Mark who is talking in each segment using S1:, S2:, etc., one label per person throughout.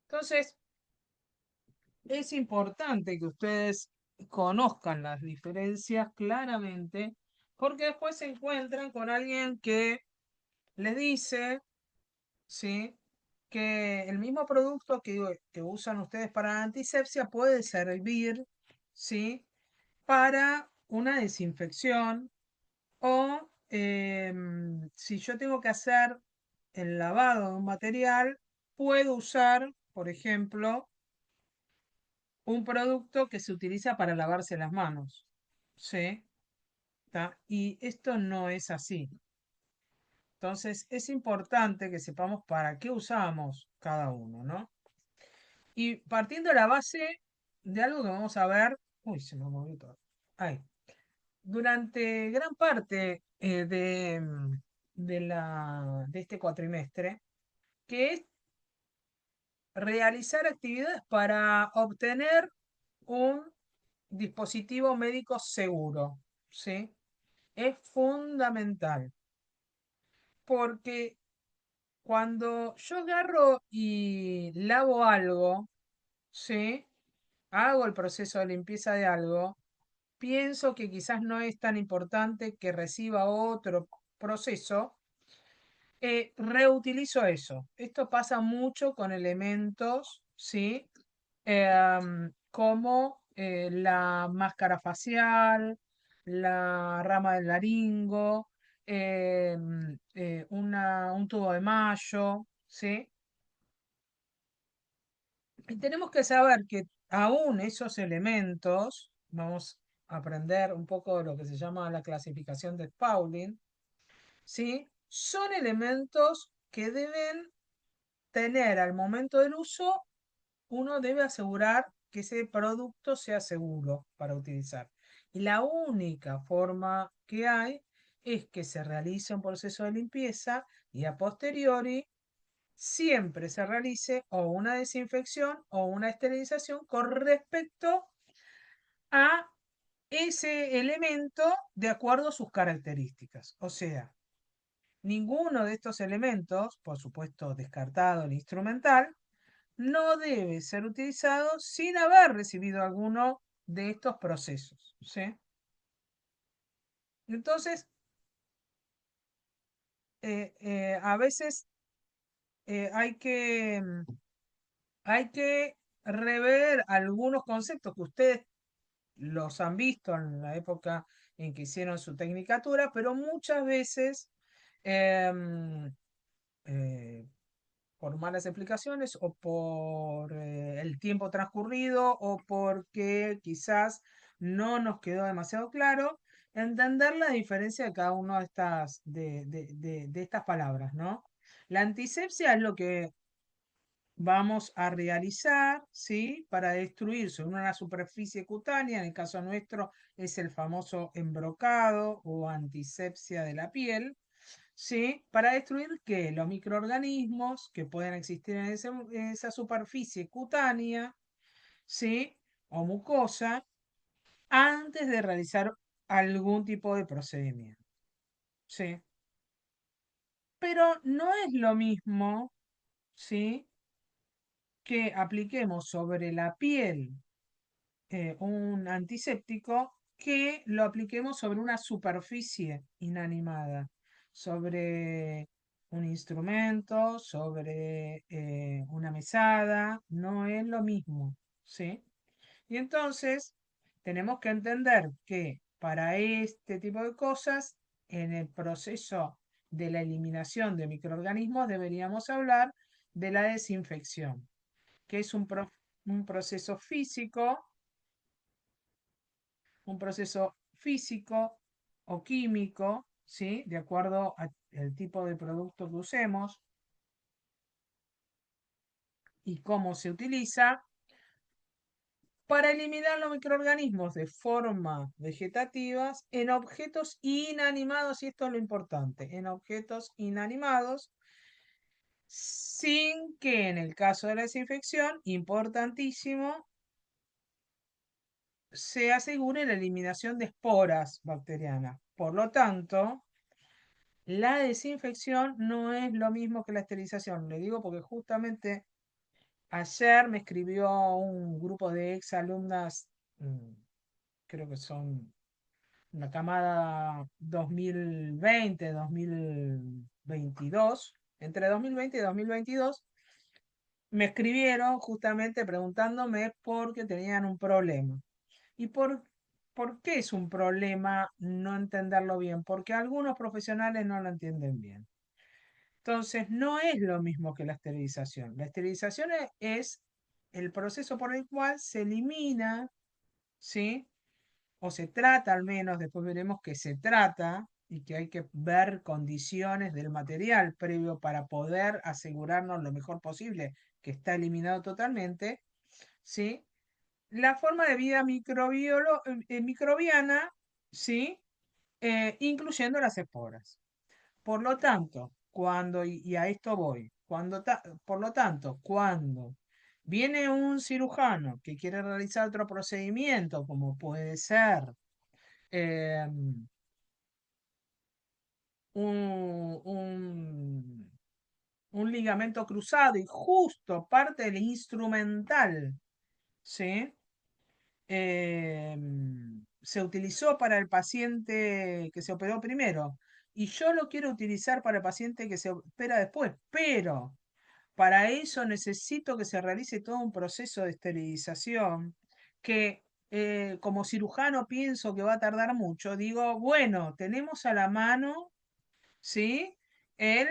S1: Entonces, es importante que ustedes conozcan las diferencias claramente, porque después se encuentran con alguien que les dice, ¿sí? Que el mismo producto que usan ustedes para la antisepsia puede servir, ¿sí? Para una desinfección o si yo tengo que hacer el lavado de un material, puedo usar, por ejemplo, un producto que se utiliza para lavarse las manos, ¿sí? ¿Tá? Y esto no es así. Entonces, es importante que sepamos para qué usamos cada uno, ¿no? Y partiendo de la base de algo que vamos a ver, uy, se me movió todo. Ahí. Durante gran parte de este cuatrimestre, que es realizar actividades para obtener un dispositivo médico seguro, ¿sí? Es fundamental, porque cuando yo agarro y lavo algo, ¿sí? Hago el proceso de limpieza de algo, pienso que quizás no es tan importante que reciba otro proceso, reutilizo eso. Esto pasa mucho con elementos, ¿sí? Como la máscara facial, la rama del laringo, un tubo de mayo, ¿sí? Y tenemos que saber que aún esos elementos, vamos a aprender un poco de lo que se llama la clasificación de Pauling, ¿sí? Son elementos que deben tener al momento del uso, uno debe asegurar que ese producto sea seguro para utilizar. Y la única forma que hay es que se realice un proceso de limpieza y a posteriori siempre se realice o una desinfección o una esterilización con respecto a ese elemento de acuerdo a sus características. O sea, ninguno de estos elementos, por supuesto descartado el instrumental, no debe ser utilizado sin haber recibido alguno de estos procesos, ¿sí? Entonces, a veces hay hay que rever algunos conceptos que ustedes los han visto en la época en que hicieron su tecnicatura, pero muchas veces em, eh, por malas explicaciones o por el tiempo transcurrido o porque quizás no nos quedó demasiado claro entender la diferencia de cada una de de estas palabras, ¿no? La antisepsia es lo que vamos a realizar, ¿sí? Para destruir sobre una superficie cutánea, en el caso nuestro es el famoso embrocado o antisepsia de la piel, ¿sí? Para destruir ¿qué? Los microorganismos que pueden existir en en esa superficie cutánea, ¿sí? O mucosa, antes de realizar algún tipo de procedimiento, ¿sí? Pero no es lo mismo, ¿sí? Que apliquemos sobre la piel un antiséptico que lo apliquemos sobre una superficie inanimada, sobre un instrumento, sobre una mesada, no es lo mismo, ¿sí? Y entonces tenemos que entender que para este tipo de cosas, en el proceso de la eliminación de microorganismos, deberíamos hablar de la desinfección, que es un proceso físico, un proceso físico o químico, ¿sí? De acuerdo al tipo de producto que usemos y cómo se utiliza, para eliminar los microorganismos de forma vegetativa en objetos inanimados, y esto es lo importante, en objetos inanimados, sin que en el caso de la desinfección, importantísimo, se asegure la eliminación de esporas bacterianas. Por lo tanto, La desinfección no es lo mismo que la esterilización. Le digo porque justamente ayer me escribió un grupo de ex alumnas, creo que son una camada 2020, 2022, entre 2020 y 2022, me escribieron justamente preguntándome por qué tenían un problema. ¿Y por qué es un problema no entenderlo bien? Porque algunos profesionales no lo entienden bien. Entonces, no es lo mismo que la esterilización. La esterilización es el proceso por el cual se elimina, ¿sí? O se trata al menos, después veremos que se trata y que hay que ver condiciones del material previo para poder asegurarnos lo mejor posible que está eliminado totalmente, ¿sí? La forma de vida microbiana, ¿sí? Incluyendo las esporas. Por lo tanto, y a esto voy, por lo tanto, cuando viene un cirujano que quiere realizar otro procedimiento, como puede ser eh, un, un- un ligamento cruzado y justo parte del instrumental, ¿sí? Se utilizó para el paciente que se operó primero y yo lo quiero utilizar para el paciente que se opera después, pero para eso necesito que se realice todo un proceso de esterilización que como cirujano pienso que va a tardar mucho. Digo, bueno, tenemos a la mano, ¿sí? El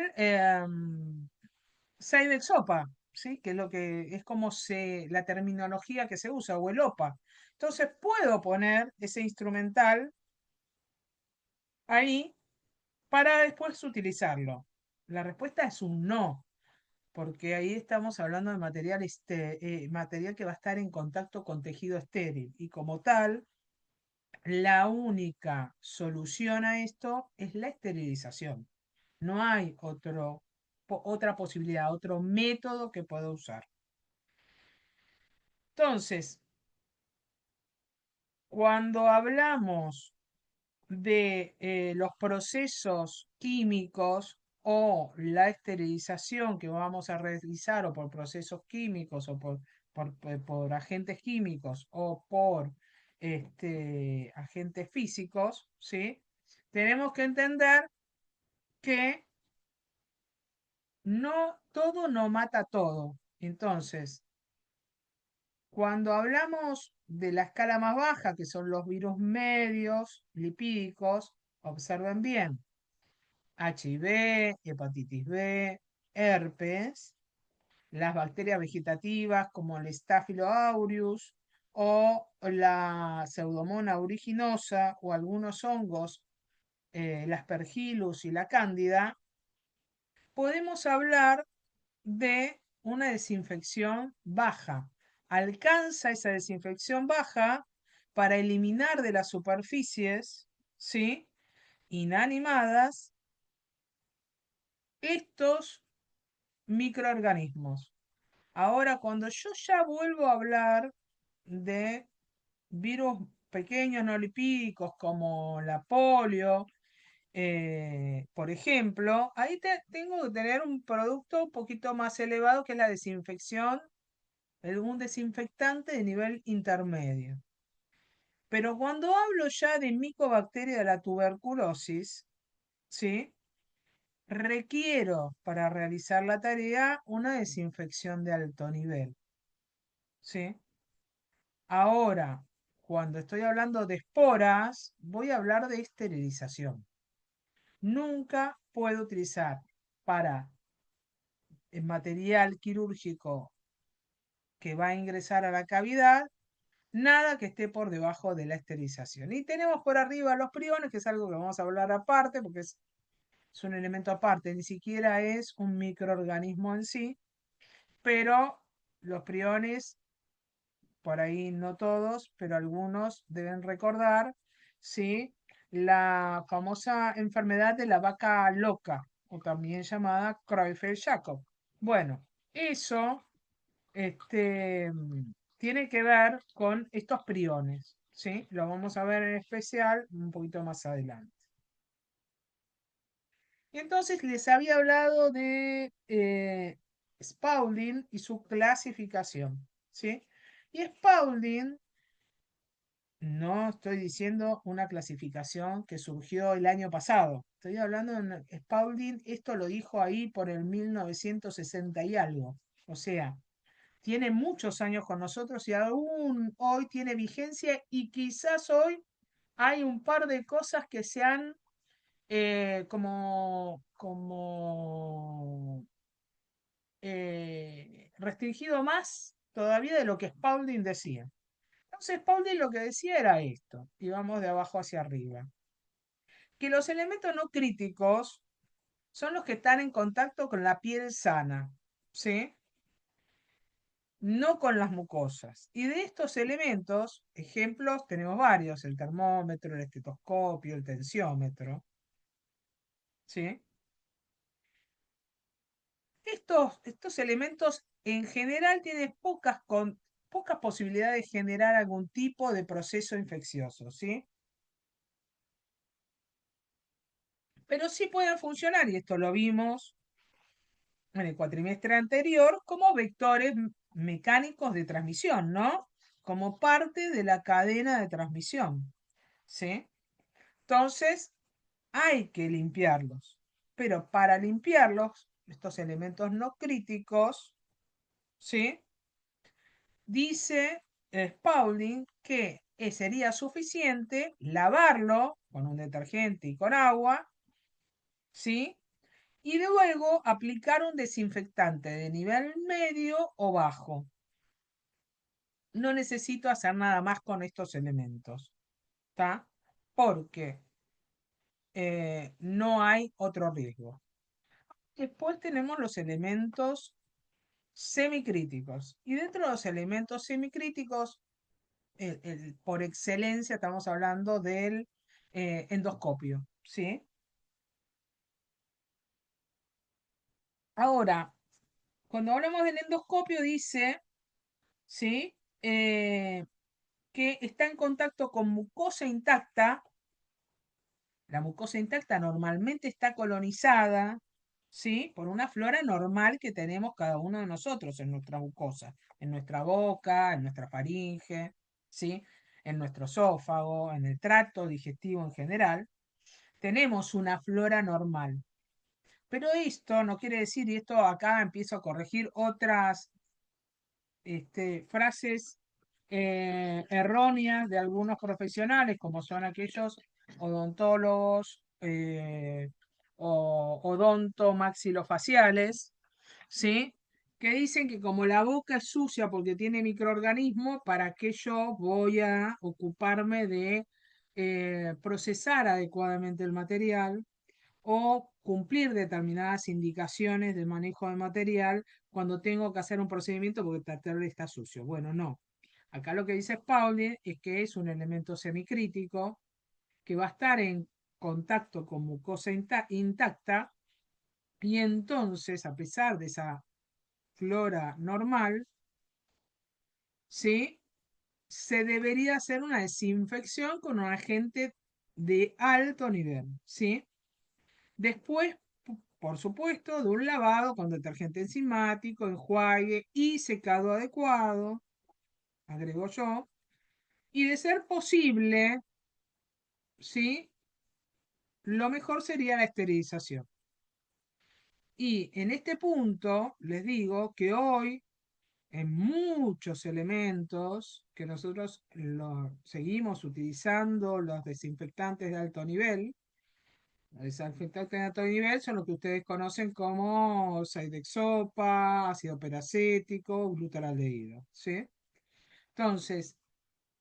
S1: Seidex-OPA, ¿sí? Que es lo que es como la terminología que se usa, o el OPA. Entonces puedo poner ese instrumental ahí para después utilizarlo. La respuesta es un no, porque ahí estamos hablando de material que va a estar en contacto con tejido estéril y como tal, la única solución a esto es la esterilización. No hay otra posibilidad, otro método que pueda usar. Entonces, cuando hablamos de los procesos químicos o la esterilización que vamos a realizar o por procesos químicos o por agentes químicos o por agentes físicos, ¿sí? Tenemos que entender que no todo no mata todo. Entonces, cuando hablamos de la escala más baja, que son los virus medios, lipídicos, observen bien, HIV, hepatitis B, herpes, las bacterias vegetativas como el Staphylo aureus o la Pseudomonas aeruginosa o algunos hongos, el Aspergillus y la Cándida, podemos hablar de una desinfección baja. Alcanza esa desinfección baja para eliminar de las superficies, ¿sí? Inanimadas estos microorganismos. Ahora, cuando yo ya vuelvo a hablar de virus pequeños no lipídicos como la polio, por ejemplo, ahí tengo que tener un producto un poquito más elevado que es la desinfección, un desinfectante de nivel intermedio. Pero cuando hablo ya de micobacteria de la tuberculosis, ¿sí? Requiero para realizar la tarea una desinfección de alto nivel, ¿sí? Ahora, cuando estoy hablando de esporas, voy a hablar de esterilización. Nunca puedo utilizar para el material quirúrgico que va a ingresar a la cavidad nada que esté por debajo de la esterilización. Y tenemos por arriba los priones, que es algo que vamos a hablar aparte, porque es un elemento aparte, ni siquiera es un microorganismo en sí, pero los priones, por ahí no todos, pero algunos deben recordar, ¿sí? La famosa enfermedad de la vaca loca, o también llamada Creutzfeldt-Jakob. Bueno, eso este, tiene que ver con estos priones, ¿sí? Lo vamos a ver en especial un poquito más adelante. Y entonces les había hablado de Spaulding y su clasificación, ¿sí? Y Spaulding, no estoy diciendo una clasificación que surgió el año pasado, estoy hablando de Spaulding, esto lo dijo ahí por el 1960 y algo, o sea, tiene muchos años con nosotros y aún hoy tiene vigencia y quizás hoy hay un par de cosas que se han como restringido más todavía de lo que Spaulding decía. Entonces Spaulding lo que decía era esto, y vamos de abajo hacia arriba, que los elementos no críticos son los que están en contacto con la piel sana, ¿sí? No con las mucosas. Y de estos elementos, ejemplos, tenemos varios, el termómetro, el estetoscopio, el tensiómetro, ¿sí? Estos elementos en general tienen pocas posibilidades de generar algún tipo de proceso infeccioso, ¿sí? Pero sí pueden funcionar, y esto lo vimos en el cuatrimestre anterior, como vectores mecánicos de transmisión, ¿no? Como parte de la cadena de transmisión, ¿sí? Entonces, hay que limpiarlos. Pero para limpiarlos, estos elementos no críticos, ¿sí? Dice Spaulding que sería suficiente lavarlo con un detergente y con agua, ¿sí? Y luego aplicar un desinfectante de nivel medio o bajo. No necesito hacer nada más con estos elementos, ¿está? Porque no hay otro riesgo. Después tenemos los elementos semicríticos. Y dentro de los elementos semicríticos, por excelencia estamos hablando del endoscopio, ¿sí? Ahora, cuando hablamos del endoscopio dice, ¿sí? Que está en contacto con mucosa intacta. La mucosa intacta normalmente está colonizada, ¿sí? Por una flora normal que tenemos cada uno de nosotros en nuestra mucosa, en nuestra boca, en nuestra faringe, ¿sí? En nuestro esófago, en el tracto digestivo en general. Tenemos una flora normal. Pero esto no quiere decir, y esto acá empiezo a corregir otras frases erróneas de algunos profesionales, como son aquellos odontólogos o odontomaxilofaciales, ¿sí? Que dicen que como la boca es sucia porque tiene microorganismos, ¿para qué yo voy a ocuparme de procesar adecuadamente el material o cumplir determinadas indicaciones de manejo de material cuando tengo que hacer un procedimiento porque el tratar está sucio? Bueno, no. Acá lo que dice Pauling es que es un elemento semicrítico que va a estar en contacto con mucosa intacta y entonces, a pesar de esa flora normal, ¿sí? Se debería hacer una desinfección con un agente de alto nivel, ¿sí? Después, por supuesto, de un lavado con detergente enzimático, enjuague y secado adecuado, agrego yo, y de ser posible, ¿sí? Lo mejor sería la esterilización. Y en este punto les digo que hoy en muchos elementos que nosotros seguimos utilizando los desinfectantes de alto nivel. Los desinfectantes de alto nivel son lo que ustedes conocen como Sidexopa, ácido peracético, glutaraldehído, ¿sí? Entonces,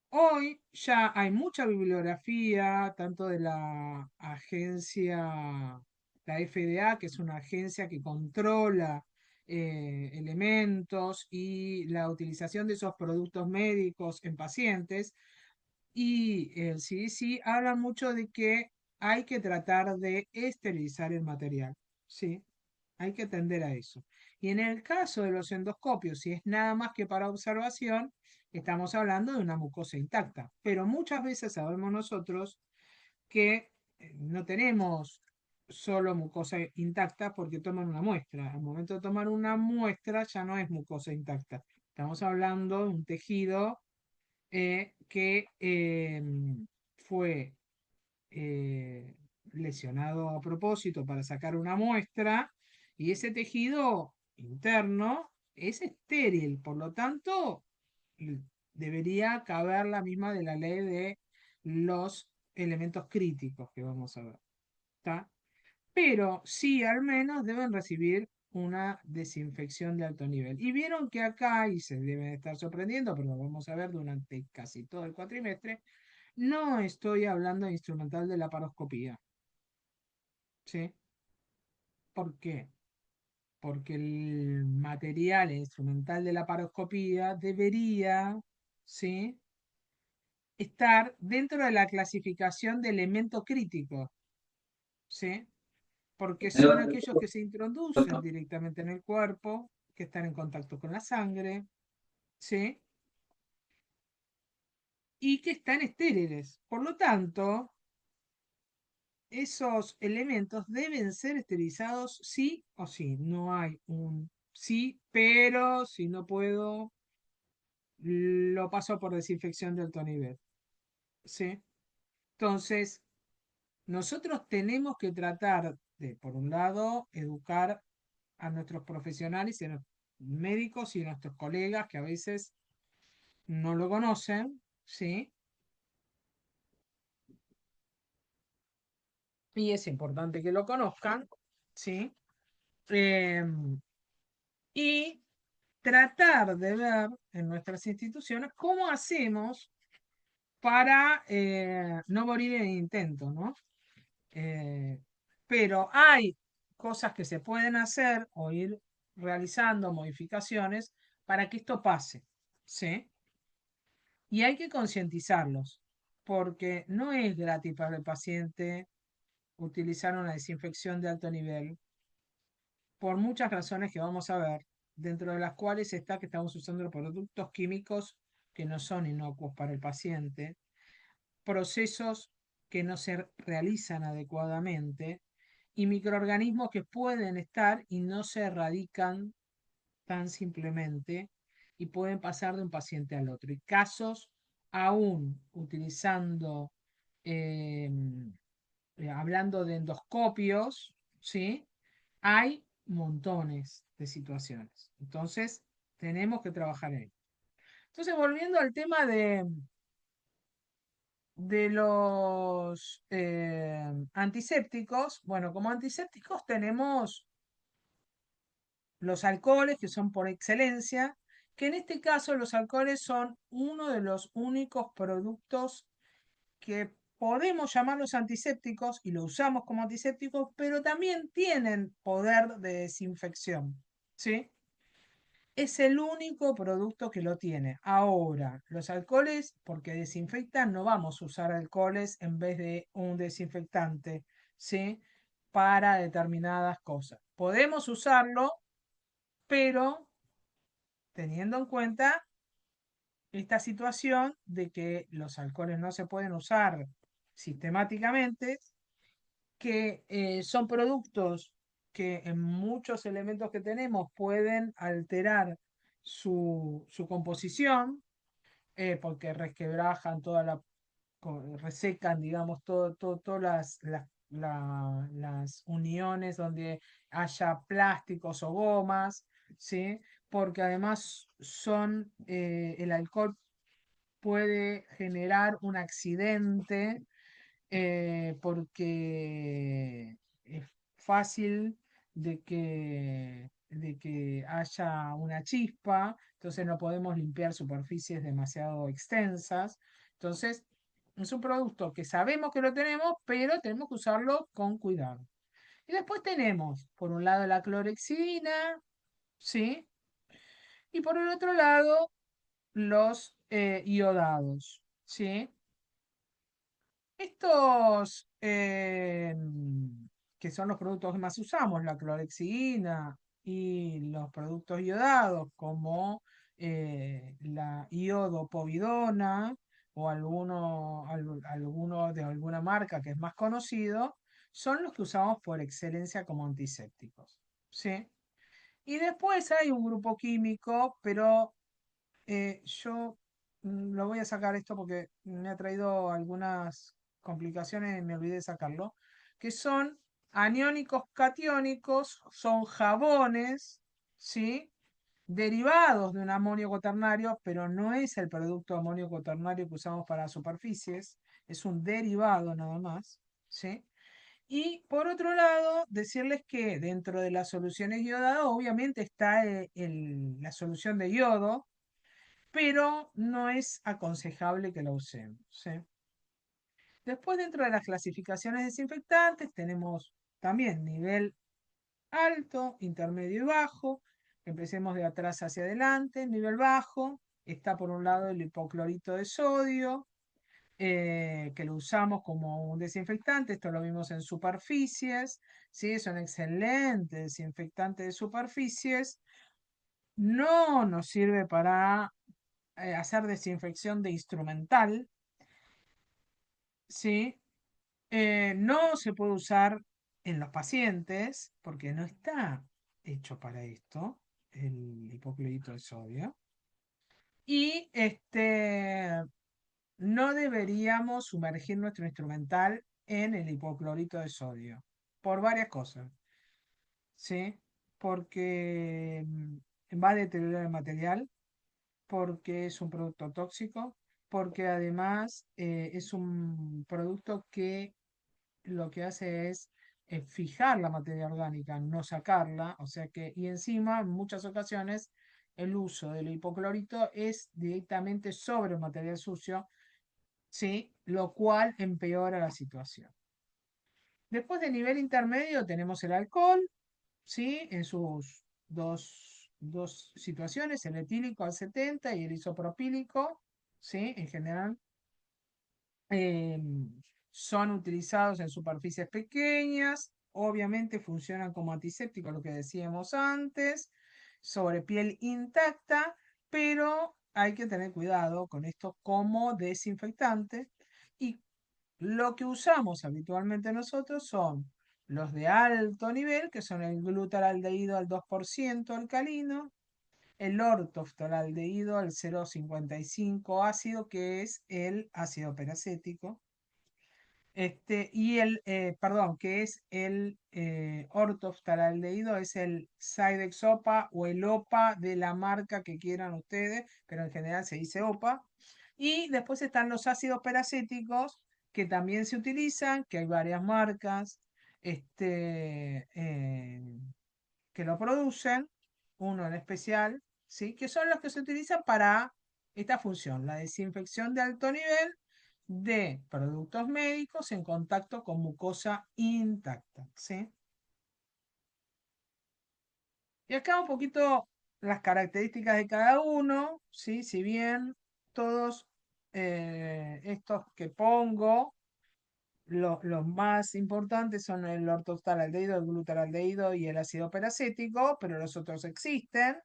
S1: hoy ya hay mucha bibliografía, tanto de la agencia, la FDA, que es una agencia que controla elementos y la utilización de esos productos médicos en pacientes, y el CDC habla mucho de que hay que tratar de esterilizar el material, ¿sí? Hay que tender a eso. Y en el caso de los endoscopios, si es nada más que para observación, estamos hablando de una mucosa intacta. Pero muchas veces sabemos nosotros que no tenemos solo mucosa intacta porque toman una muestra. Al momento de tomar una muestra ya no es mucosa intacta. Estamos hablando de un tejido que fue eh, lesionado a propósito para sacar una muestra y ese tejido interno es estéril, por lo tanto debería caber la misma de la ley de los elementos críticos que vamos a ver. ¿Está? Pero sí al menos deben recibir una desinfección de alto nivel. Y vieron que acá, y se deben estar sorprendiendo, pero lo vamos a ver durante casi todo el cuatrimestre, no estoy hablando de instrumental de la paroscopía. ¿Sí? ¿Por qué? Porque el material instrumental de la paroscopía debería, ¿sí?, estar dentro de la clasificación de elemento crítico. ¿Sí? Porque son aquellos que se introducen directamente en el cuerpo, que están en contacto con la sangre, ¿sí? Y que están estériles. Por lo tanto, esos elementos deben ser esterilizados sí o sí. No hay un sí, pero si no puedo, lo paso por desinfección de alto nivel, ¿sí? Entonces, nosotros tenemos que tratar de, por un lado, educar a nuestros profesionales y a los médicos y a nuestros colegas que a veces no lo conocen, ¿sí? Y es importante que lo conozcan, ¿sí? Em, y tratar de ver en nuestras instituciones cómo hacemos para no morir en el intento, ¿no? Eh, pero hay cosas que se pueden hacer o ir realizando modificaciones para que esto pase, ¿sí? Y hay que concientizarlos, porque no es gratis para el paciente utilizar una desinfección de alto nivel, por muchas razones que vamos a ver, dentro de las cuales está que estamos usando productos químicos que no son inocuos para el paciente, procesos que no se realizan adecuadamente y microorganismos que pueden estar y no se erradican tan simplemente y pueden pasar de un paciente al otro. Y casos aún utilizando, eh, hablando de endoscopios, ¿sí? Hay montones de situaciones. Entonces, tenemos que trabajar en ello. Entonces, volviendo al tema de los antisépticos, bueno, como antisépticos tenemos los alcoholes, que son por excelencia, que en este caso los alcoholes son uno de los únicos productos que podemos llamarlos antisépticos y lo usamos como antisépticos, pero también tienen poder de desinfección, ¿sí? Es el único producto que lo tiene. Ahora, los alcoholes, porque desinfectan, no vamos a usar alcoholes en vez de un desinfectante, ¿sí? Para determinadas cosas. Podemos usarlo, pero teniendo en cuenta esta situación de que los alcoholes no se pueden usar sistemáticamente, que son productos que en muchos elementos que tenemos pueden alterar su composición, porque resquebrajan toda la, resecan, digamos, todas las uniones donde haya plásticos o gomas, ¿sí? Porque además el alcohol puede generar un accidente porque es fácil de que haya una chispa, entonces no podemos limpiar superficies demasiado extensas. Entonces, es un producto que sabemos que lo tenemos, pero tenemos que usarlo con cuidado. Y después tenemos, por un lado, la clorexidina, ¿sí? Y por el otro lado, los iodados, ¿sí? Estos, que son los productos que más usamos, la clorexidina y los productos iodados, como la iodopovidona o alguno de alguna marca que es más conocido, son los que usamos por excelencia como antisépticos, ¿sí? Y después hay un grupo químico, pero yo lo voy a sacar esto porque me ha traído algunas complicaciones y me olvidé de sacarlo, que son aniónicos catiónicos, son jabones, ¿sí? Derivados de un amonio cuaternario, pero no es el producto amonio cuaternario que usamos para superficies, es un derivado nada más, ¿sí? Y por otro lado, decirles que dentro de las soluciones iodadas, obviamente está la solución de yodo, pero no es aconsejable que la usemos, ¿sí? Después, dentro de las clasificaciones desinfectantes, tenemos también nivel alto, intermedio y bajo. Empecemos de atrás hacia adelante. Nivel bajo está por un lado el hipoclorito de sodio, que lo usamos como un desinfectante. Esto lo vimos en superficies, ¿sí? Es un excelente desinfectante de superficies. No nos sirve para hacer desinfección de instrumental, ¿sí? No se puede usar en los pacientes porque no está hecho para esto, el hipoclorito de sodio. Y no deberíamos sumergir nuestro instrumental en el hipoclorito de sodio por varias cosas, ¿sí? Porque va a deteriorar el material, porque es un producto tóxico, porque además es un producto que lo que hace es fijar la materia orgánica, no sacarla, o sea que, y encima en muchas ocasiones el uso del hipoclorito es directamente sobre el material sucio, ¿sí? Lo cual empeora la situación. Después de nivel intermedio tenemos el alcohol, ¿sí? En sus dos situaciones, el etílico al 70 y el isopropílico, ¿sí? En general eh, son utilizados en superficies pequeñas, obviamente funcionan como antisépticos, lo que decíamos antes, sobre piel intacta, pero hay que tener cuidado con esto como desinfectante. Y lo que usamos habitualmente nosotros son los de alto nivel, que son el glutaraldehído al 2% alcalino, el ortoftalaldehído al 0,55 ácido, que es el ácido peracético, y perdón, que es el ortoftalaldehído, es el Cydex OPA o el OPA de la marca que quieran ustedes, pero en general se dice OPA. Y después están los ácidos peracéticos, que también se utilizan, que hay varias marcas que lo producen, uno en especial, ¿sí? Que son los que se utilizan para esta función, la desinfección de alto nivel de productos médicos en contacto con mucosa intacta, ¿sí? Y acá un poquito las características de cada uno, ¿sí? Si bien todos estos que pongo, los más importantes son el ortotalaldehído, el glutaraldehído y el ácido peracético, pero los otros existen,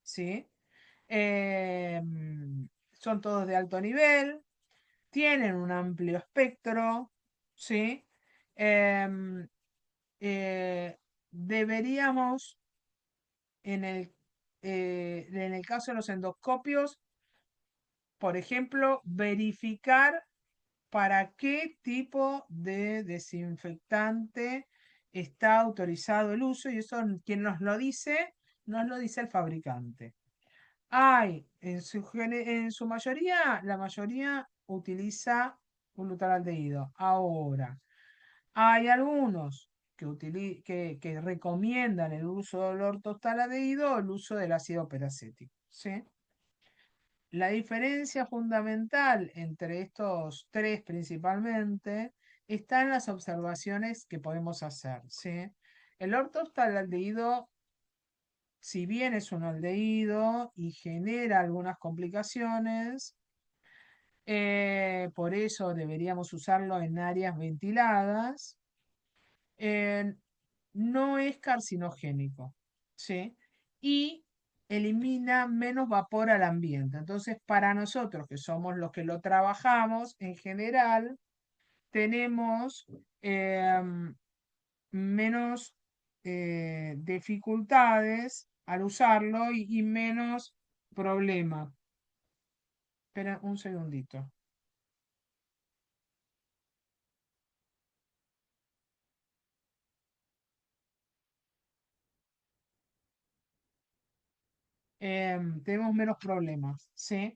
S1: ¿sí? Son todos de alto nivel, tienen un amplio espectro, ¿sí? Em, Deberíamos, en el caso de los endoscopios, por ejemplo, verificar para qué tipo de desinfectante está autorizado el uso, y eso quien nos lo dice el fabricante. Hay, en su mayoría, la mayoría utiliza un glutaraldehído. Ahora, hay algunos que recomiendan el uso del ortostaladehído o el uso del ácido peracético, ¿sí? La diferencia fundamental entre estos tres principalmente está en las observaciones que podemos hacer, ¿sí? El ortostaladehído, si bien es un aldehído y genera algunas complicaciones, por eso deberíamos usarlo en áreas ventiladas, eh, no es carcinogénico, ¿sí? Y elimina menos vapor al ambiente. Entonces, para nosotros, que somos los que lo trabajamos, en general, tenemos menos dificultades al usarlo y menos problemas. Espera un segundito. Tenemos menos problemas, ¿sí?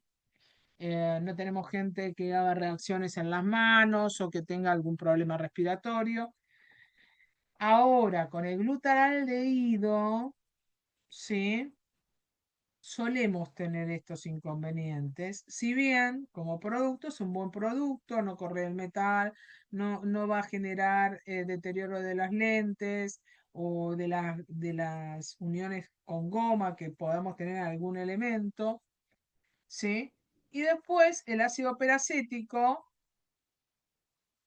S1: No tenemos gente que haga reacciones en las manos o que tenga algún problema respiratorio. Ahora, con el glutaraldehído, ¿sí? Solemos tener estos inconvenientes. Si bien como producto es un buen producto, no corre el metal, no va a generar deterioro de las lentes o de las uniones con goma que podamos tener en algún elemento, ¿sí? Y después el ácido peracético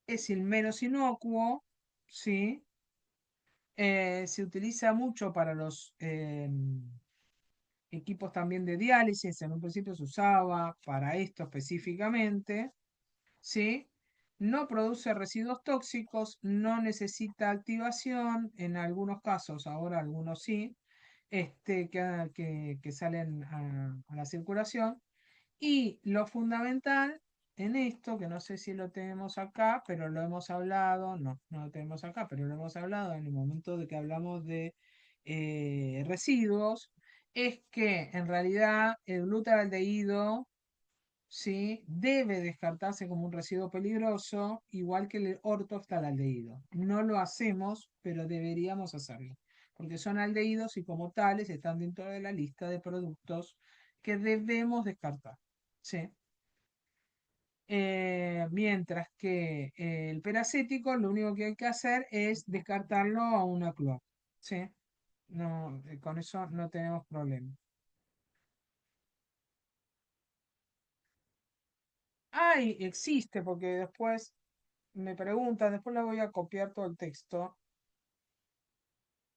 S1: es el menos inocuo, ¿sí? Se utiliza mucho para los equipos también de diálisis. En un principio se usaba para esto específicamente, ¿sí? No produce residuos tóxicos, no necesita activación, en algunos casos, ahora algunos sí, que salen a la circulación. Y lo fundamental en esto, que no sé si lo tenemos acá, pero lo hemos hablado, no lo tenemos acá, pero lo hemos hablado en el momento de que hablamos de residuos, es que en realidad el glutaraldehído, ¿sí? Debe descartarse como un residuo peligroso, igual que el ortoftaldehído. No lo hacemos, pero deberíamos hacerlo, porque son aldehídos y como tales están dentro de la lista de productos que debemos descartar. ¿Sí? Mientras que el peracético, lo único que hay que hacer es descartarlo a una cloaca. ¿Sí? No, con eso no tenemos problema. Ay, existe, porque después me preguntan, después le voy a copiar todo el texto.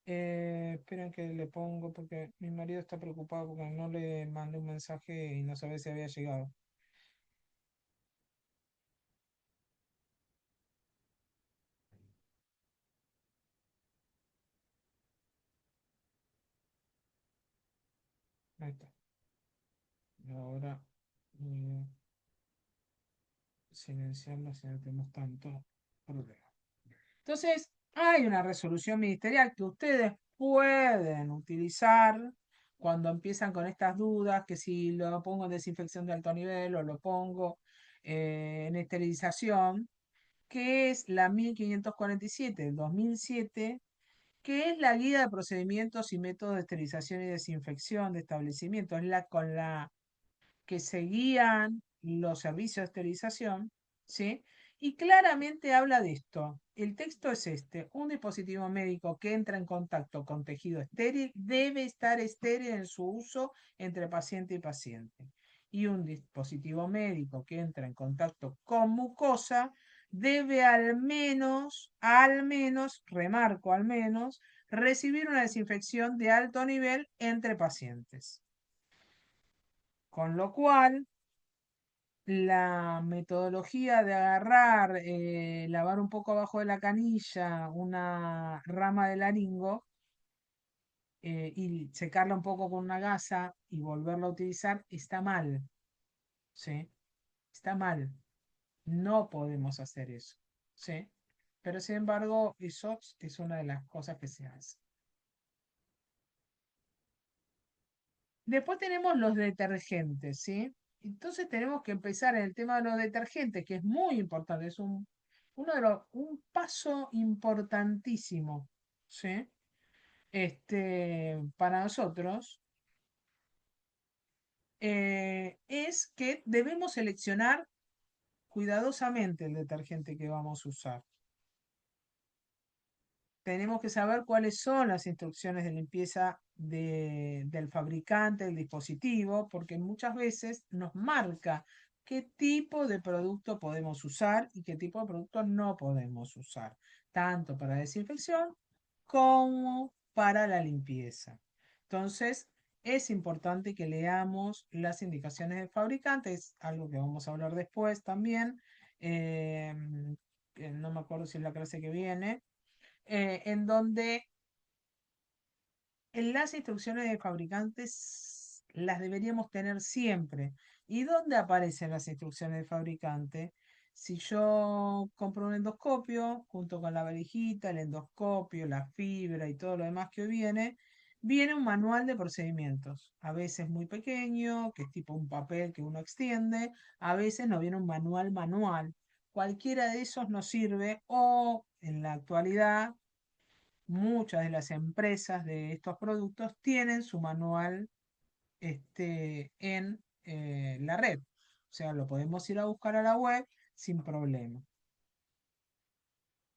S1: Esperen que le pongo, porque mi marido está preocupado porque no le mandé un mensaje y no sabe si había llegado. Ahí está. Y ahora voy a silenciarla si no tenemos tanto problema. Entonces, hay una resolución ministerial que ustedes pueden utilizar cuando empiezan con estas dudas, que si lo pongo en desinfección de alto nivel o lo pongo en esterilización, que es la 1547 del 2007, que es la guía de procedimientos y métodos de esterilización y desinfección de establecimientos, es la con la que seguían los servicios de esterilización, ¿sí? Y claramente habla de esto. El texto es este: un dispositivo médico que entra en contacto con tejido estéril debe estar estéril en su uso entre paciente y paciente. Y un dispositivo médico que entra en contacto con mucosa debe al menos, remarco al menos, recibir una desinfección de alto nivel entre pacientes. Con lo cual, la metodología de agarrar, lavar un poco abajo de la canilla una rama de laringo y secarla un poco con una gasa y volverla a utilizar está mal, ¿sí? Está mal. No podemos hacer eso, ¿sí? Pero sin embargo, eso es una de las cosas que se hace. Después tenemos los detergentes, ¿sí? Entonces tenemos que empezar en el tema de los detergentes, que es muy importante, es un paso importantísimo, ¿sí? Para nosotros, es que debemos seleccionar cuidadosamente el detergente que vamos a usar. Tenemos que saber cuáles son las instrucciones de limpieza del fabricante del dispositivo, porque muchas veces nos marca qué tipo de producto podemos usar y qué tipo de producto no podemos usar, tanto para desinfección como para la limpieza. Entonces, es importante que leamos las indicaciones del fabricante, es algo que vamos a hablar después también. Que no me acuerdo si es la clase que viene, en donde en las instrucciones de fabricantes las deberíamos tener siempre. ¿Y dónde aparecen las instrucciones de fabricante? Si yo compro un endoscopio, junto con la valijita, el endoscopio, la fibra y todo lo demás que viene, viene un manual de procedimientos. A veces muy pequeño, que es tipo un papel que uno extiende, a veces no viene un manual. Cualquiera de esos nos sirve o en la actualidad muchas de las empresas de estos productos tienen su manual en la red. O sea, lo podemos ir a buscar a la web sin problema.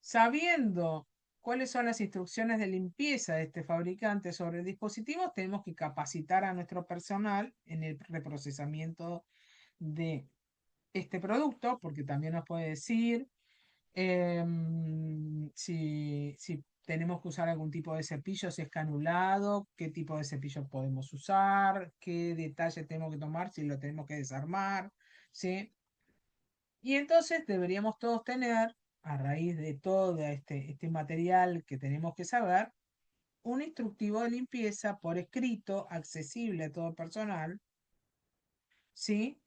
S1: Sabiendo cuáles son las instrucciones de limpieza de este fabricante sobre el dispositivo, tenemos que capacitar a nuestro personal en el reprocesamiento de este producto, porque también nos puede decir si tenemos que usar algún tipo de cepillo, si es canulado, qué tipo de cepillo podemos usar, qué detalle tenemos que tomar, si lo tenemos que desarmar, ¿sí? Y entonces deberíamos todos tener, a raíz de todo este material que tenemos que saber, un instructivo de limpieza por escrito, accesible a todo el personal, ¿sí?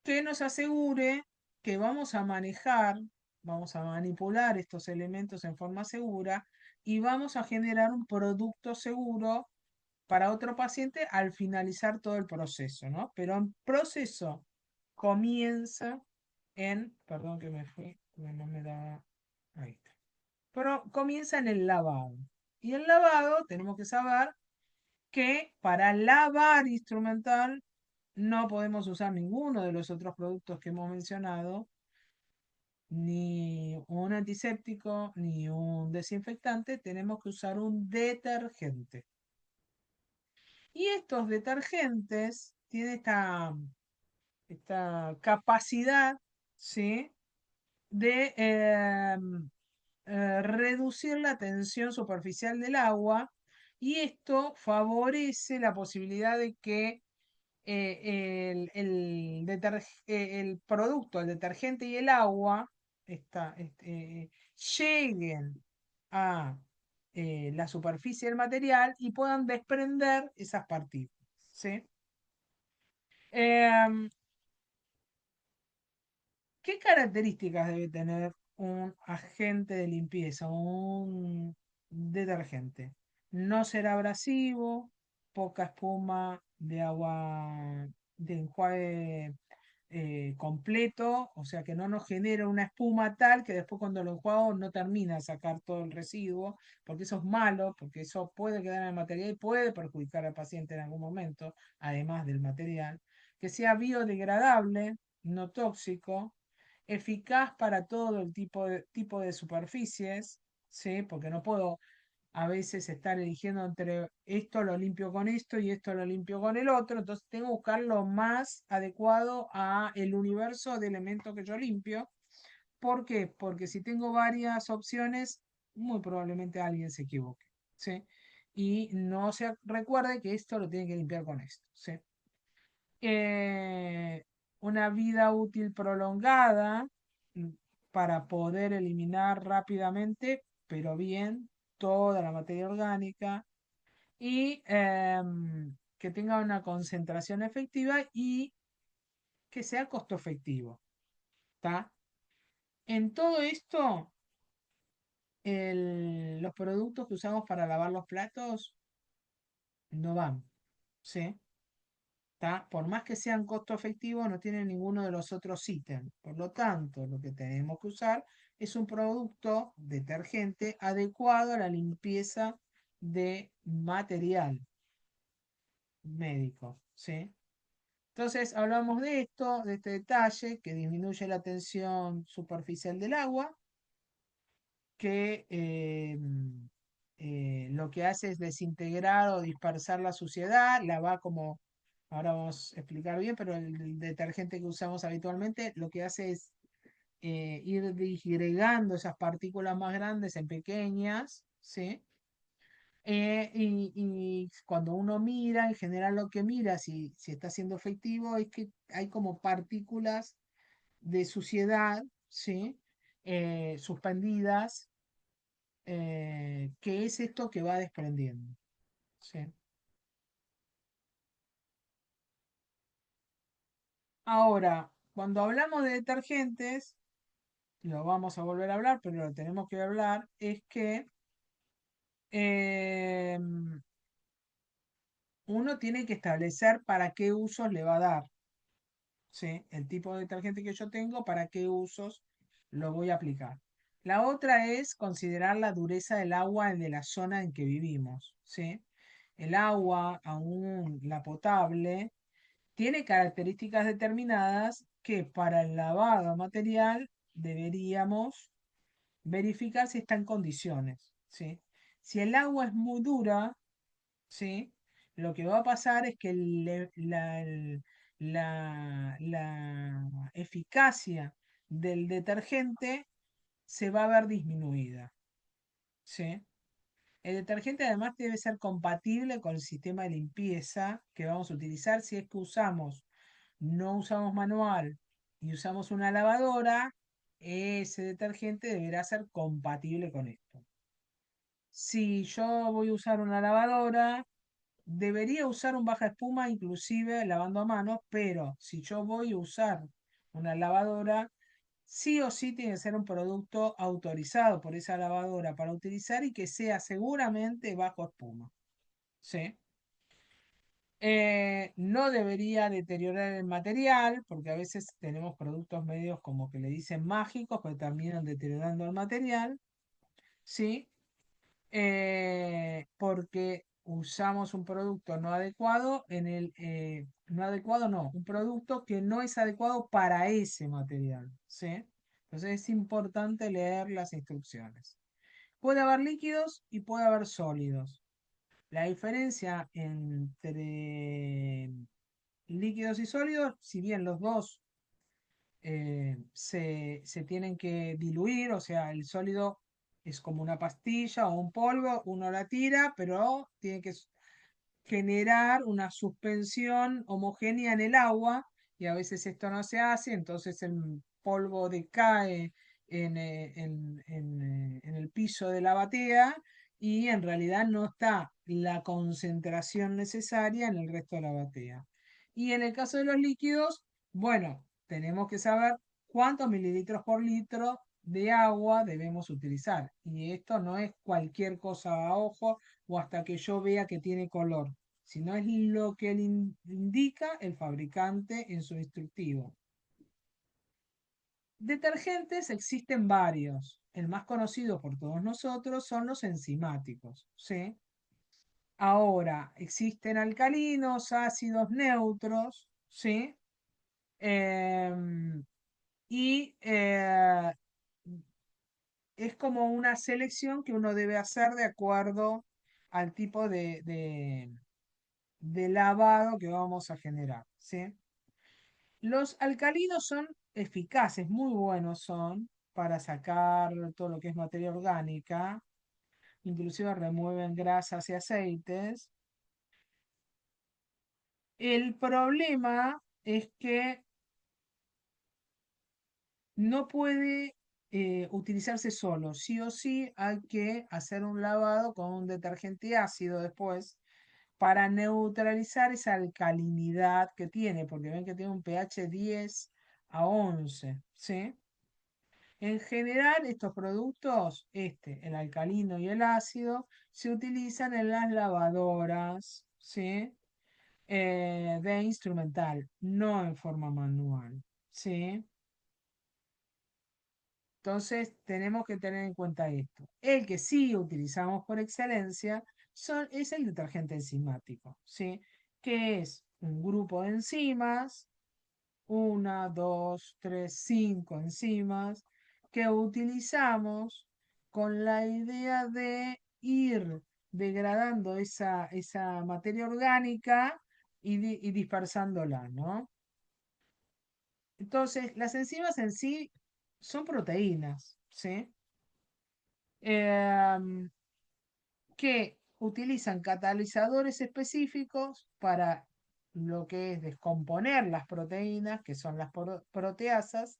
S1: Que nos asegure que vamos a manejar, vamos a manipular estos elementos en forma segura y vamos a generar un producto seguro para otro paciente al finalizar todo el proceso, ¿no? Pero el proceso comienza perdón que me fui, porque no me da, ahí está. Pero comienza en el lavado. Y el lavado tenemos que saber que para lavar instrumental no podemos usar ninguno de los otros productos que hemos mencionado, ni un antiséptico, ni un desinfectante, tenemos que usar un detergente. Y estos detergentes tienen esta capacidad, ¿sí? de reducir la tensión superficial del agua y esto favorece la posibilidad de que el producto, el detergente y el agua lleguen a la superficie del material y puedan desprender esas partículas. ¿Sí? Em, ¿Qué características debe tener un agente de limpieza, un detergente? No ser abrasivo, poca espuma de agua de enjuague completo, o sea que no nos genera una espuma tal que después cuando lo enjuagamos no termina de sacar todo el residuo, porque eso es malo, porque eso puede quedar en el material y puede perjudicar al paciente en algún momento, además del material. Que sea biodegradable, no tóxico, eficaz para todo el tipo de superficies, ¿sí? Porque no puedo a veces estar eligiendo entre esto lo limpio con esto y esto lo limpio con el otro, entonces tengo que buscar lo más adecuado a el universo de elementos que yo limpio. ¿Por qué? Porque si tengo varias opciones, muy probablemente alguien se equivoque, ¿sí? Y no se recuerde que esto lo tiene que limpiar con esto, ¿sí? eh, una vida útil prolongada mm, para poder eliminar rápidamente, pero bien, toda la materia orgánica y que tenga una concentración efectiva y que sea costo efectivo. ¿Tá? En todo esto, los productos que usamos para lavar los platos no van, ¿sí? ¿Tá? Por más que sean costo efectivo, no tienen ninguno de los otros ítems. Por lo tanto, lo que tenemos que usar es un producto detergente adecuado a la limpieza de material médico, ¿sí? Entonces, hablamos de esto, de este detalle que disminuye la tensión superficial del agua, que lo que hace es desintegrar o dispersar la suciedad, la va como, ahora vamos a explicar bien, pero el detergente que usamos habitualmente lo que hace es ir disgregando esas partículas más grandes en pequeñas, ¿sí? Y cuando uno mira, en general lo que mira, si está siendo efectivo, es que hay como partículas de suciedad, ¿sí? Suspendidas que es esto que va desprendiendo. ¿Sí? Ahora, cuando hablamos de detergentes, lo vamos a volver a hablar, pero lo tenemos que hablar, es que uno tiene que establecer para qué usos le va a dar. ¿Sí? El tipo de detergente que yo tengo, para qué usos lo voy a aplicar. La otra es considerar la dureza del agua de la zona en que vivimos. ¿Sí? El agua, aún la potable, tiene características determinadas que para el lavado material deberíamos verificar si está en condiciones. ¿Sí? Si el agua es muy dura, ¿sí? Lo que va a pasar es que la eficacia del detergente se va a ver disminuida, ¿sí? El detergente además debe ser compatible con el sistema de limpieza que vamos a utilizar si es que no usamos manual y usamos una lavadora, ese detergente deberá ser compatible con esto. Si yo voy a usar una lavadora, debería usar un baja espuma inclusive lavando a mano, pero si yo voy a usar una lavadora, sí o sí tiene que ser un producto autorizado por esa lavadora para utilizar y que sea seguramente bajo espuma. ¿Sí? No debería deteriorar el material, porque a veces tenemos productos medios como que le dicen mágicos, pero terminan deteriorando el material. ¿Sí? Porque usamos un producto no adecuado no adecuado no, un producto que no es adecuado para ese material, ¿sí? Entonces es importante leer las instrucciones. Puede haber líquidos y puede haber sólidos. La diferencia entre líquidos y sólidos, si bien los dos se tienen que diluir, o sea, el sólido es como una pastilla o un polvo, uno la tira, pero tiene que generar una suspensión homogénea en el agua y a veces esto no se hace, entonces el polvo decae en el piso de la batea y en realidad no está la concentración necesaria en el resto de la batea. Y en el caso de los líquidos, bueno, tenemos que saber cuántos mililitros por litro de agua debemos utilizar. Y esto no es cualquier cosa a ojo o hasta que yo vea que tiene color, sino es lo que le indica el fabricante en su instructivo. Detergentes existen varios. El más conocido por todos nosotros son los enzimáticos, ¿sí? Ahora, existen alcalinos, ácidos neutros, ¿sí? Em, y es como una selección que uno debe hacer de acuerdo al tipo de lavado que vamos a generar, ¿sí? Los alcalinos son eficaces, muy buenos son para sacar todo lo que es materia orgánica, inclusive remueven grasas y aceites. El problema es que no puede utilizarse solo, sí o sí hay que hacer un lavado con un detergente ácido después para neutralizar esa alcalinidad que tiene, porque ven que tiene un pH 10 a 11, ¿sí? En general, estos productos, el alcalino y el ácido, se utilizan en las lavadoras, ¿sí? De instrumental, no en forma manual, ¿sí? Entonces, tenemos que tener en cuenta esto. El que sí utilizamos por excelencia es el detergente enzimático, ¿sí? Que es un grupo de enzimas, una, dos, tres, cinco enzimas, que utilizamos con la idea de ir degradando esa materia orgánica y dispersándola, ¿no? Entonces, las enzimas en sí son proteínas, ¿sí? Em, que utilizan catalizadores específicos para lo que es descomponer las proteínas, que son las proteasas,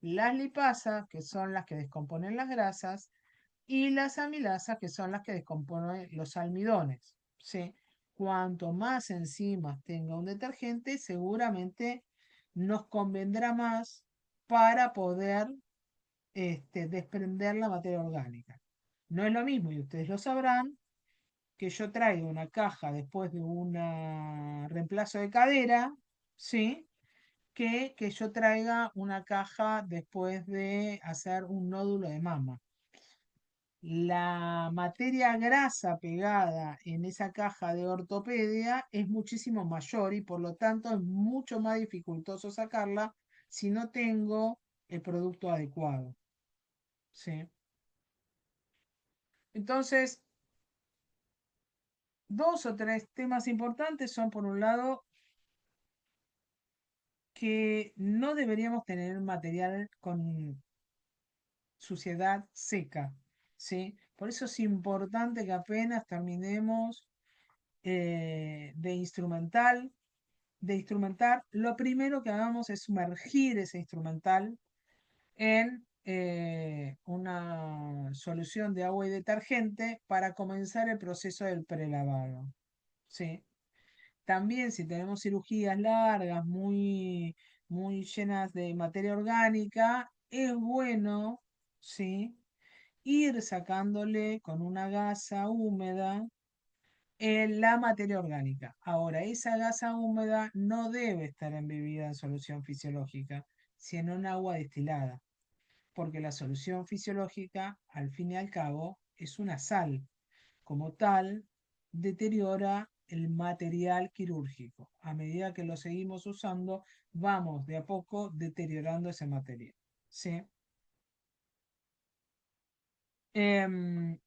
S1: las lipasas, que son las que descomponen las grasas, y las amilasas, que son las que descomponen los almidones. ¿Sí? Cuanto más enzimas tenga un detergente, seguramente nos convendrá más para poder desprender la materia orgánica. No es lo mismo, y ustedes lo sabrán, que yo traiga una caja después de un reemplazo de cadera, ¿sí? Que yo traiga una caja después de hacer un nódulo de mama. La materia grasa pegada en esa caja de ortopedia es muchísimo mayor y por lo tanto es mucho más dificultoso sacarla si no tengo el producto adecuado. ¿Sí? Entonces, dos o tres temas importantes son, por un lado, que no deberíamos tener material con suciedad seca, ¿sí? Por eso es importante que apenas terminemos de instrumentar, lo primero que hagamos es sumergir ese instrumental en una solución de agua y detergente para comenzar el proceso del prelavado, ¿sí? También si tenemos cirugías largas, muy llenas de materia orgánica, es bueno, ¿sí? Ir sacándole con una gasa húmeda la materia orgánica. Ahora, esa gasa húmeda no debe estar embebida en solución fisiológica, sino en agua destilada, porque la solución fisiológica, al fin y al cabo, es una sal. Como tal, deteriora el material quirúrgico. A medida que lo seguimos usando, vamos de a poco deteriorando ese material. ¿Sí? Em,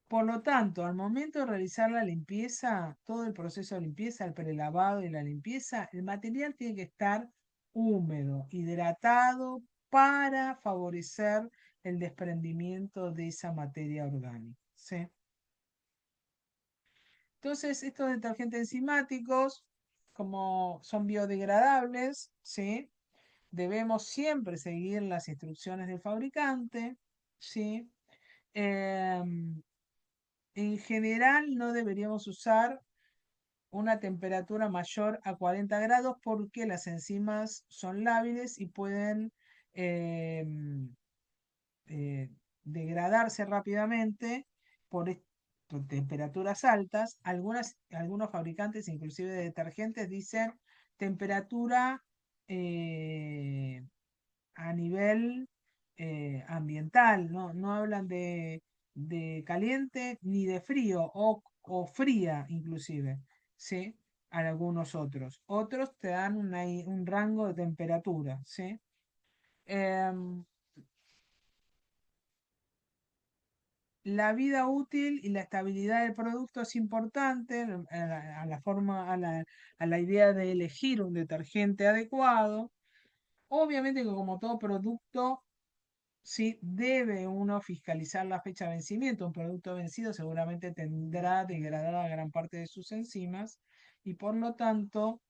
S1: por lo tanto, al momento de realizar la limpieza, todo el proceso de limpieza, el prelavado y la limpieza, el material tiene que estar húmedo, hidratado para favorecer el desprendimiento de esa materia orgánica. ¿Sí? Entonces, estos detergentes enzimáticos, como son biodegradables, ¿sí? Debemos siempre seguir las instrucciones del fabricante, ¿sí? Em, en general no deberíamos usar una temperatura mayor a 40 grados porque las enzimas son lábiles y pueden em, eh, degradarse rápidamente por temperaturas altas. Algunos fabricantes, inclusive de detergentes, dicen temperatura eh, a nivel ambiental, no hablan de caliente ni de frío o fría inclusive, ¿sí? Algunos otros. Otros te dan un rango de temperatura, ¿sí? Em, la vida útil y la estabilidad del producto es importante a la forma, a la idea de elegir un detergente adecuado. Obviamente que como todo producto, sí, debe uno fiscalizar la fecha de vencimiento. Un producto vencido seguramente tendrá degradada gran parte de sus enzimas y por lo tanto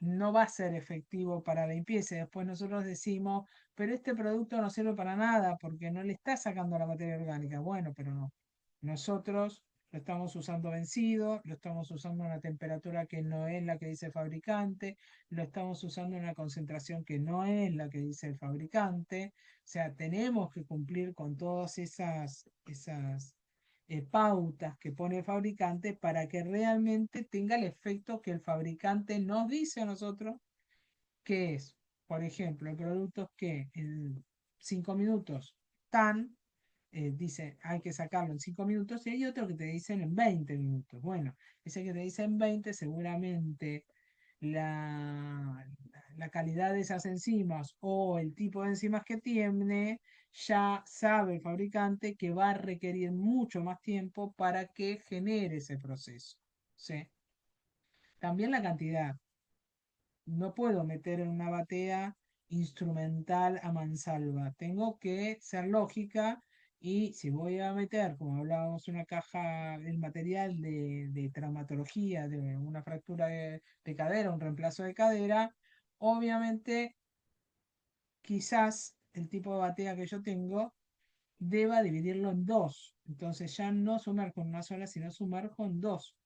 S1: no va a ser efectivo para la limpieza. Después nosotros decimos, pero este producto no sirve para nada porque no le está sacando la materia orgánica. Bueno, pero no. Nosotros lo estamos usando vencido, lo estamos usando a una temperatura que no es la que dice el fabricante, lo estamos usando en una concentración que no es la que dice el fabricante. O sea, tenemos que cumplir con todas esas pautas que pone el fabricante para que realmente tenga el efecto que el fabricante nos dice a nosotros que es. Por ejemplo, hay productos que en 5 minutos están, dice hay que sacarlo en 5 minutos y hay otros que te dicen en 20 minutos. Bueno, ese que te dice en 20 seguramente la calidad de esas enzimas o el tipo de enzimas que tiene, ya sabe el fabricante que va a requerir mucho más tiempo para que genere ese proceso. ¿Sí? También la cantidad. No puedo meter en una batea instrumental a mansalva. Tengo que ser lógica y si voy a meter, como hablábamos, una caja, el material de traumatología, de una fractura de cadera, un reemplazo de cadera, obviamente quizás el tipo de batea que yo tengo deba dividirlo en dos. Entonces ya no sumerjo en una sola, sino sumerjo en dos.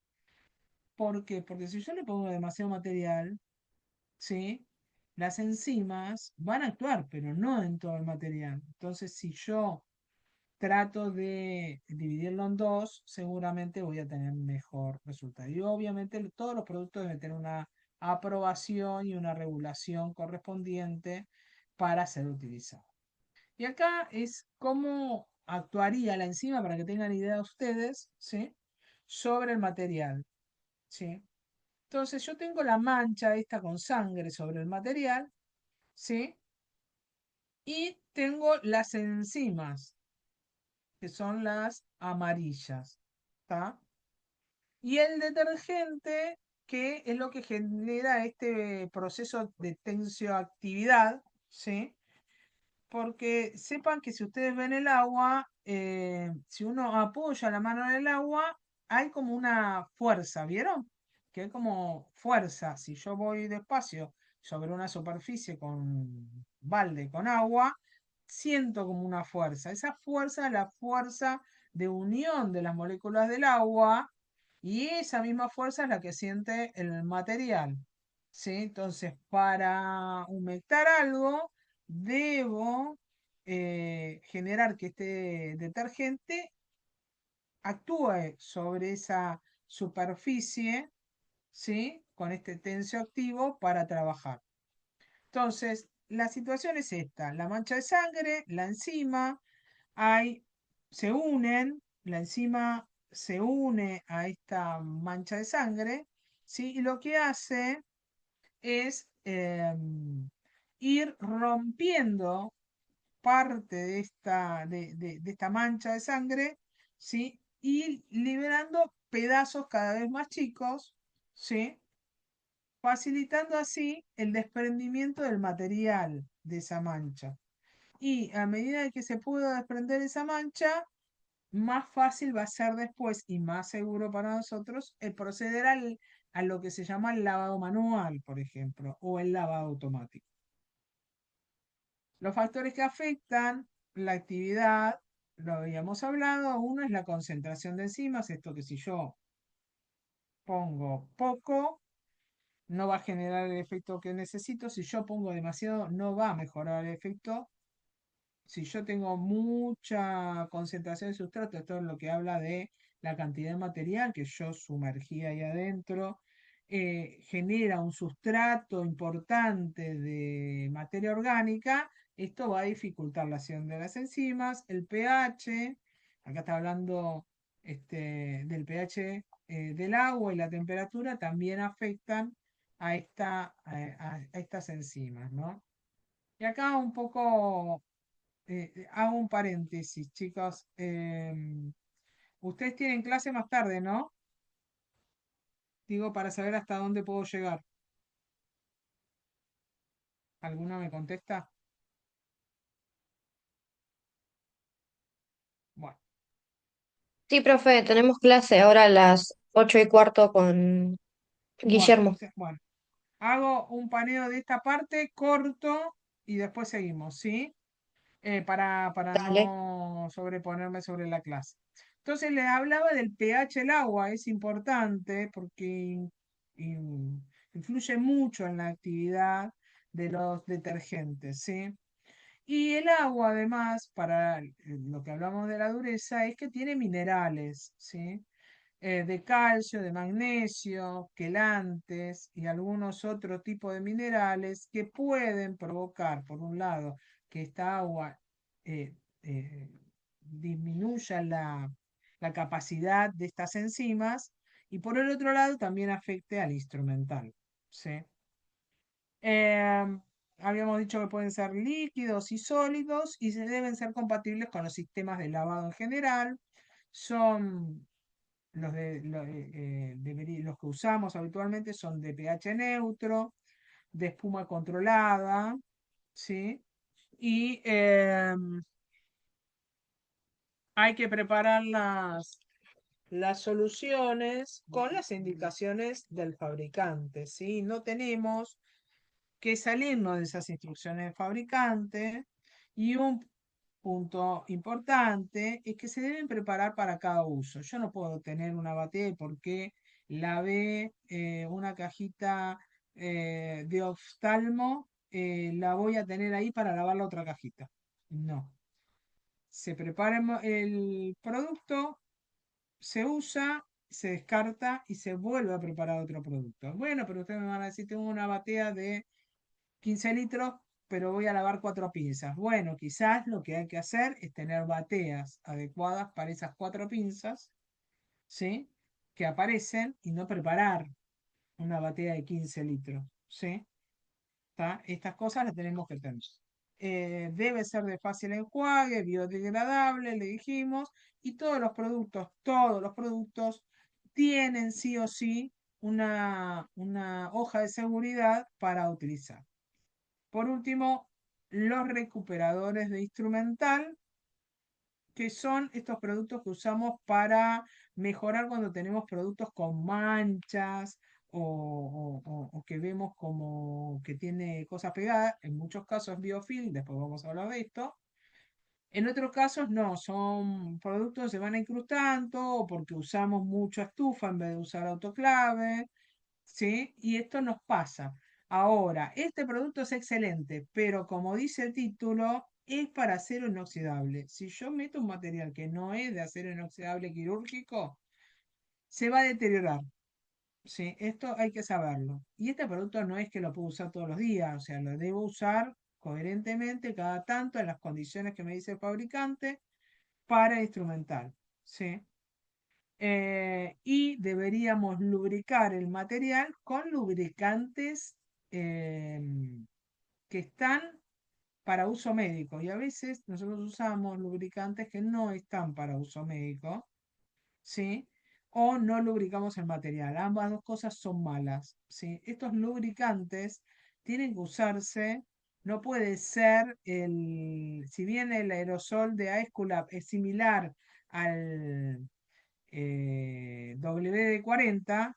S1: ¿Por qué? Porque si yo le pongo demasiado material, ¿sí? Las enzimas van a actuar, pero no en todo el material. Entonces, si yo trato de dividirlo en dos, seguramente voy a tener mejor resultado. Y obviamente todos los productos deben tener una aprobación y una regulación correspondiente para ser utilizados. Y acá es cómo actuaría la enzima para que tengan idea ustedes, ¿sí? Sobre el material, ¿sí? Entonces yo tengo la mancha esta con sangre sobre el material, ¿sí? Y tengo las enzimas, que son las amarillas, ¿está? Y el detergente, que es lo que genera este proceso de tensioactividad, ¿sí? Porque sepan que si ustedes ven el agua, si uno apoya la mano en el agua, hay como una fuerza, ¿vieron? Que hay como fuerza. Si yo voy despacio sobre una superficie con balde, con agua, siento como una fuerza. Esa fuerza es la fuerza de unión de las moléculas del agua y esa misma fuerza es la que siente el material. ¿Sí? Entonces, para humectar algo, debo generar que este detergente actúe sobre esa superficie, ¿sí? Con este tensioactivo para trabajar. Entonces, la situación es esta: la mancha de sangre, la enzima, hay, se unen, la enzima se une a esta mancha de sangre, ¿sí? Y lo que hace es ir rompiendo parte de esta mancha de sangre, ¿sí? Y liberando pedazos cada vez más chicos, ¿sí? Facilitando así el desprendimiento del material de esa mancha. Y a medida que se pueda desprender esa mancha, más fácil va a ser después y más seguro para nosotros el proceder a lo que se llama el lavado manual, por ejemplo, o el lavado automático. Los factores que afectan la actividad, lo habíamos hablado, uno es la concentración de enzimas, esto que si yo pongo poco, no va a generar el efecto que necesito, si yo pongo demasiado, no va a mejorar el efecto. Si yo tengo mucha concentración de sustrato, esto es lo que habla de la cantidad de material que yo sumergí ahí adentro, genera un sustrato importante de materia orgánica, esto va a dificultar la acción de las enzimas, el pH, acá está hablando del pH del agua y la temperatura también afectan a estas enzimas, ¿no? Y acá un poco hago un paréntesis, chicos. Ustedes tienen clase más tarde, ¿no? Digo, para saber hasta dónde puedo llegar. ¿Alguna me contesta? Bueno,
S2: Sí, profe, tenemos clase ahora a las 8:15 con
S1: bueno,
S2: Guillermo.
S1: bueno. Hago un paneo de esta parte corto y después seguimos, ¿sí? Para
S2: Dale.
S1: no sobreponerme sobre la clase. Entonces les hablaba del pH del agua, es importante porque influye mucho en la actividad de los detergentes, ¿sí? Y el agua, además, para lo que hablamos de la dureza, es que tiene minerales, ¿sí? De calcio, de magnesio, quelantes y algunos otros tipos de minerales que pueden provocar, por un lado, que esta agua eh, eh, disminuya la capacidad de estas enzimas y por el otro lado también afecte al instrumental, ¿sí? Habíamos dicho que pueden ser líquidos y sólidos y se deben ser compatibles con los sistemas de lavado en general. Son los que usamos habitualmente son de pH neutro, de espuma controlada, ¿sí? Y hay que preparar las soluciones con las indicaciones del fabricante, ¿sí? No tenemos que salirnos de esas instrucciones del fabricante y un punto importante es que se deben preparar para cada uso. Yo no puedo tener una batea porque lavé una cajita de oftalmo, la voy a tener ahí para lavar la otra cajita. No. Se prepara el producto, se usa, se descarta y se vuelve a preparar otro producto. Bueno, pero ustedes me van a decir, tengo una batea de 15 litros, pero voy a lavar 4 pinzas. Bueno, quizás lo que hay que hacer es tener bateas adecuadas para esas 4 pinzas, ¿sí? Que aparecen y no preparar una batea de 15 litros, ¿sí? ¿Tá? Estas cosas las tenemos que tener. Debe ser de fácil enjuague, biodegradable, le dijimos, y todos los productos tienen sí o sí una hoja de seguridad para utilizar. Por último, los recuperadores de instrumental, que son estos productos que usamos para mejorar cuando tenemos productos con manchas o que vemos como que tiene cosas pegadas. En muchos casos es biofilm, después vamos a hablar de esto. En otros casos no, son productos que se van incrustando o porque usamos mucha estufa en vez de usar autoclave. ¿Sí? Y esto nos pasa. Ahora, este producto es excelente, pero como dice el título, es para acero inoxidable. Si yo meto un material que no es de acero inoxidable quirúrgico, se va a deteriorar. ¿Sí? Esto hay que saberlo. Y este producto no es que lo puedo usar todos los días, o sea, lo debo usar coherentemente cada tanto en las condiciones que me dice el fabricante para instrumental. ¿Sí? Y deberíamos lubricar el material con lubricantes que están para uso médico. Y a veces nosotros usamos lubricantes que no están para uso médico, ¿sí? O no lubricamos el material. Ambas dos cosas son malas, ¿sí? Estos lubricantes tienen que usarse. No puede ser si bien el aerosol de Aesculap es similar al WD-40,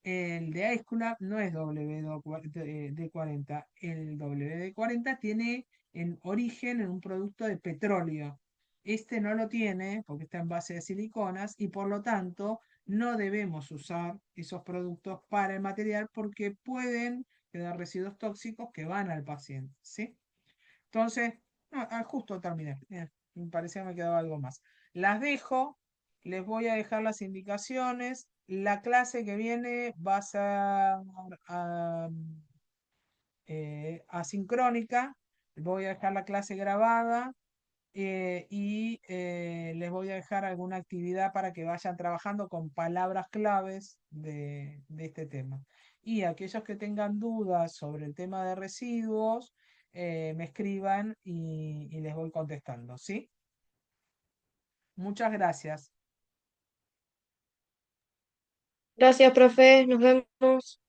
S1: el de Aesculap no es WD-40. El WD-40 tiene en origen en un producto de petróleo. Este no lo tiene porque está en base de siliconas y por lo tanto no debemos usar esos productos para el material porque pueden quedar residuos tóxicos que van al paciente, ¿sí? Entonces, justo terminé. Me parecía que me quedaba algo más. Las dejo, les voy a dejar las indicaciones. La clase que viene va a ser asincrónica. Voy a dejar la clase grabada y les voy a dejar alguna actividad para que vayan trabajando con palabras claves de este tema. Y aquellos que tengan dudas sobre el tema de residuos, me escriban y les voy contestando, ¿sí? Muchas gracias.
S2: Gracias, profe, nos vemos.